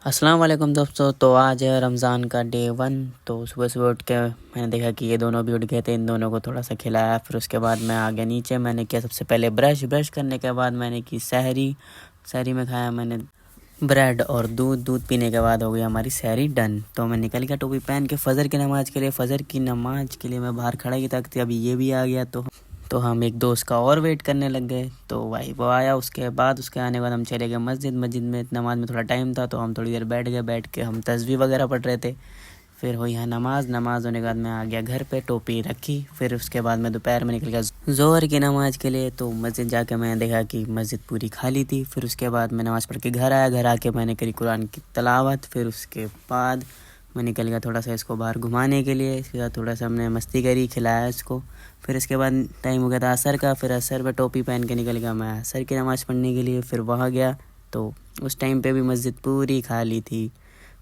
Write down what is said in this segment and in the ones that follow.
अस्सलाम वालेकुम दोस्तों। तो आज है रमज़ान का डे 1। तो सुबह सुबह उठ के मैंने देखा कि ये दोनों भी उठ गए थे। इन दोनों को थोड़ा सा खिलाया, फिर उसके बाद मैं आ गया नीचे। मैंने किया सबसे पहले ब्रश करने के बाद मैंने की सहरी में खाया मैंने ब्रेड और दूध पीने के बाद हो गई हमारी सहरी डन। तो मैं निकल गया टोपी पहन के फ़जर की नमाज़ के लिए मैं बाहर खड़ा ही था। अभी ये भी आ गया तो हम एक दोस्त का और वेट करने लग गए। तो भाई वो आया, उसके आने के बाद हम चले गए मस्जिद में नमाज़ में थोड़ा टाइम था तो हम थोड़ी देर बैठ के हम तस्बीह वगैरह पढ़ रहे थे। फिर हुई है नमाज़ होने के बाद मैं आ गया घर पे, टोपी रखी। फिर उसके बाद मैं दोपहर में निकल गया ज़ोहर की नमाज़ के लिए। तो मस्जिद जाके मैंने देखा कि मस्जिद पूरी खाली थी। फिर उसके बाद मैं नमाज़ पढ़ के घर आया। घर आके मैंने करी कुरान की तिलावत। फिर उसके बाद मैं निकल गया थोड़ा सा इसको बाहर घुमाने के लिए। इसके साथ थोड़ा सा हमने मस्ती करी, खिलाया इसको। फिर इसके बाद टाइम हो गया था असर का। फिर असर में टोपी पहन के निकल गया मैं असर की नमाज़ पढ़ने के लिए। फिर वहाँ गया तो उस टाइम पे भी मस्जिद पूरी खाली थी।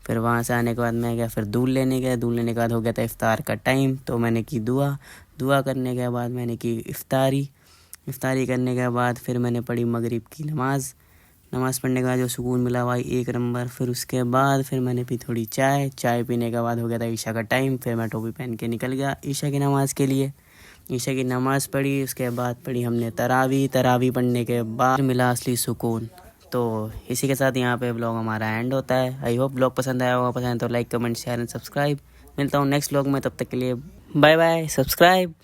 फिर वहाँ से आने के बाद मैं गया फिर दूध लेने के बाद हो गया था इफ़्तार का टाइम। तो मैंने की दुआ करने के बाद मैंने की इफ़्तारी करने के बाद फिर मैंने पढ़ी मगरिब की नमाज़ पढ़ने के बाद जो सुकून मिला भाई एक नंबर। फिर उसके बाद फिर मैंने पी थोड़ी चाय पीने के बाद हो गया था ईशा का टाइम। फिर मैं टोपी पहन के निकल गया ईशा की नमाज़ के लिए। ईशा की नमाज़ पढ़ी, उसके बाद पढ़ी हमने तरावी पढ़ने के बाद मिला असली सुकून। तो इसी के साथ यहाँ पे ब्लॉग हमारा एंड होता है। आई होप ब्लॉग पसंद आया होगा। पसंद तो like comment share and subscribe. मिलता हूँ नेक्स्ट ब्लॉग में, तब तक के लिए बाय बाय। सब्सक्राइब।